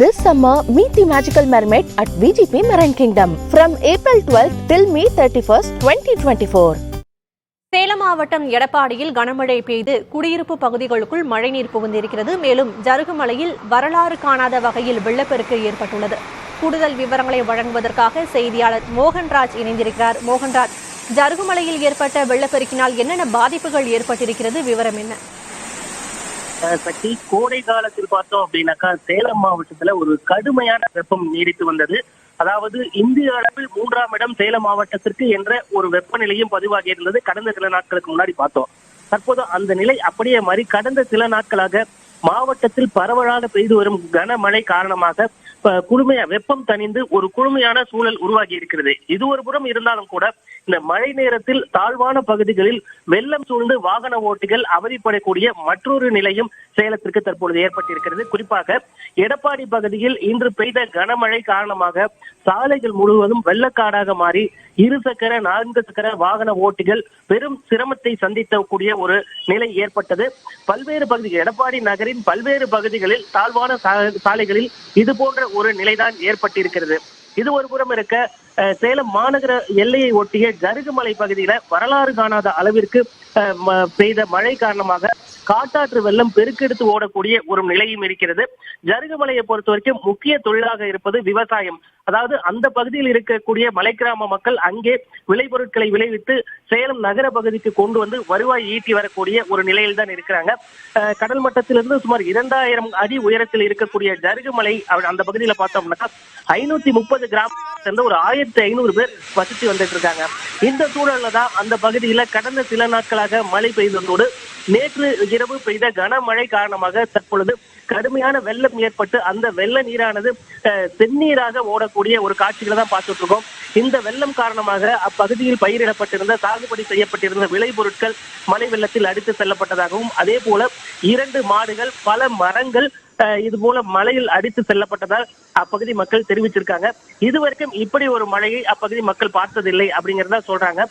This summer, meet the magical mermaid at VGP Marine Kingdom from April 12th till May 31st, 2024. Salem மாவட்டம் எடப்பாடியில் கனமழை பெய்து குடியிருப்பு பகுதிகளுக்குள் மழைநீர் புகுந்திருக்கிறது. மேலும் ஜருகுமலையில் வரலாறு காணாத வகையில் வெள்ளப்பெருக்கு ஏற்பட்டுள்ளது. கூடுதல் விவரங்களை வழங்குவதற்காக செய்தியாளர் மோகன்ராஜ் இணைந்திருக்கிறார். மோகன்ராஜ், ஜருகுமலையில் ஏற்பட்ட வெள்ளப்பெருக்கினால் என்னென்ன பாதிப்புகள் ஏற்பட்டிருக்கிறது, விவரம் என்ன? சக்தி, கோடை காலத்தில் பார்த்தோம் அப்படின்னாக்கா சேலம் மாவட்டத்துல ஒரு கடுமையான வெப்பம் நீடித்து வந்தது. அதாவது இந்திய அளவில் 3ஆம் இடம் சேலம் மாவட்டத்திற்கு என்ற ஒரு வெப்பநிலையும் பதிவாகி இருந்தது கடந்த சில நாட்களுக்கு முன்னாடி பார்த்தோம். தற்போது அந்த நிலை அப்படியே மாறி கடந்த சில நாட்களாக மாவட்டத்தில் பரவலாக பெய்து வரும் கனமழை காரணமாக வெப்பம் தணிந்து ஒரு குளுமையான சூழல் உருவாகி இருக்கிறது. இது ஒரு புறம் இருந்தாலும் கூட இந்த மழை நேரத்தில் தாழ்வான பகுதிகளில் வெள்ளம் சூழ்ந்து வாகன ஓட்டிகள் அவதிப்படக்கூடிய மற்றொரு நிலையும் சேலத்திற்கு தற்பொழுது ஏற்பட்டிருக்கிறது. குறிப்பாக எடப்பாடி பகுதியில் இன்று பெய்த கனமழை காரணமாக சாலைகள் முழுவதும் வெள்ளக்காடாக மாறி 2 சக்கர 4 சக்கர வாகன ஓட்டிகள் பெரும் சிரமத்தை சந்திக்கக்கூடிய ஒரு நிலை ஏற்பட்டது. பல்வேறு பகுதிகள் எடப்பாடி நகரின் பல்வேறு பகுதிகளில் தாழ்வான சாலைகளில் இது போன்ற ஒரு நிலைதான் ஏற்பட்டிருக்கிறது. இது ஒரு புறம் இருக்க, சேலம் மாநகர எல்லையை ஒட்டிய ஜருகுமலை பகுதியில வரலாறு காணாத அளவிற்கு பெய்த மழை காரணமாக காட்டாற்று வெள்ளம் பெருக்கெடுத்து ஓடக்கூடிய ஒரு நிலையும் இருக்கிறது. ஜருகுமலையை பொறுத்த வரைக்கும் முக்கிய தொழிலாக இருப்பது விவசாயம். அதாவது அந்த பகுதியில் இருக்கக்கூடிய மலை கிராம மக்கள் அங்கே விளைபொருட்களை விளைவித்து சேலம் நகர பகுதிக்கு கொண்டு வந்து வருவாய் ஈட்டி வரக்கூடிய ஒரு நிலையில் தான் இருக்கிறாங்க. கடல் மட்டத்திலிருந்து சுமார் 2000 அடி உயரத்தில் இருக்கக்கூடிய ஜருகுமலை அந்த பகுதியில பார்த்தோம்னாக்கா 530 கிராமம் சேர்ந்த ஒரு 1500 பேர் வசித்து வந்துட்டு இருக்காங்க. இந்த சூழல்ல தான் அந்த பகுதியில கடந்த சில நாட்களாக மழை பெய்ததோடு நேற்று இரவு பெய்த கனமழை காரணமாக தற்பொழுது கடுமையான வெள்ளம் ஏற்பட்டு அந்த வெள்ள நீரானது தென்னீராக ஓடக்கூடிய ஒரு காட்சிகளை தான் பார்த்துட்டு இருக்கோம். இந்த வெள்ளம் காரணமாக அப்பகுதியில் பயிரிடப்பட்டிருந்த சாகுபடி செய்யப்பட்டிருந்த விளைபொருட்கள் மழை வெள்ளத்தில் அடித்து செல்லப்பட்டதாகவும், அதே போல 2 மாடுகள், பல மரங்கள் இது போல மழையில் அடித்து செல்லப்பட்டதால் அப்பகுதி மக்கள் தெரிவிச்சிருக்காங்க. இதுவரைக்கும் இப்படி ஒரு மழையை அப்பகுதி மக்கள் பார்த்ததில்லை அப்படிங்கிறதா சொல்றாங்க.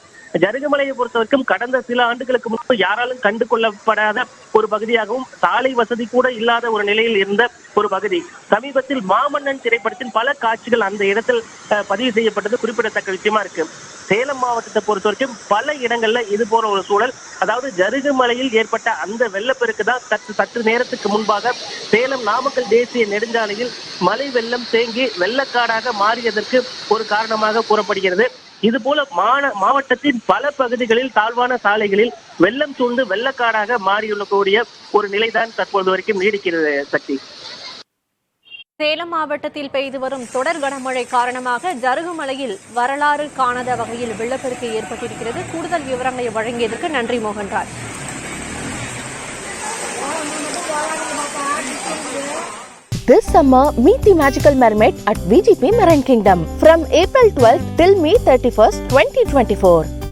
ஜருகுமலையை பொறுத்த வரைக்கும் கடந்த சில ஆண்டுகளுக்கு முன்பு யாராலும் கண்டு கொள்ளப்படாத ஒரு பகுதியாகவும் சாலை வசதி கூட இல்லாத ஒரு நிலையில் இருந்த ஒரு பகுதி. சமீபத்தில் மாமன்னன் திரைப்படத்தின் பல காட்சிகள் அந்த இடத்தில் பதிவு செய்யப்பட்டது குறிப்பிடத்தக்க விஷயமா இருக்கு. சேலம் மாவட்டத்தை பொறுத்த வரைக்கும் பல இடங்கள்ல இது போற ஒரு சூழல், அதாவது ஜருகுமலையில் ஏற்பட்ட அந்த வெள்ளப்பெருக்கு தான் சற்று நேரத்துக்கு முன்பாக சேலம் நாமக்கல் தேசிய நெடுஞ்சாலையில் மழை வெள்ளம் தேங்கி வெள்ளக்காடாக மாறியதற்கு ஒரு காரணமாக கூறப்படுகிறது. இது போல மாவட்டத்தின் பல பகுதிகளில் தாழ்வான சாலைகளில் வெள்ளம் சூழ்ந்து வெள்ளக்காடாக மாறியுள்ளக்கூடிய ஒரு நிலைதான் தற்போது வரைக்கும் நீடிக்கிறது. சக்தி, சேலம் மாவட்டத்தில் பெய்து வரும் தொடர் கனமழை காரணமாக ஜருகுமலையில் வரலாறு காணாத வகையில் வெள்ளப்பெருக்கு ஏற்பட்டிருக்கிறது. கூடுதல் விவரங்களை வழங்கியதற்கு நன்றி Mohanraj. This summer, meet the magical mermaid at VGP Marine Kingdom from April 12th till May 31st, 2024.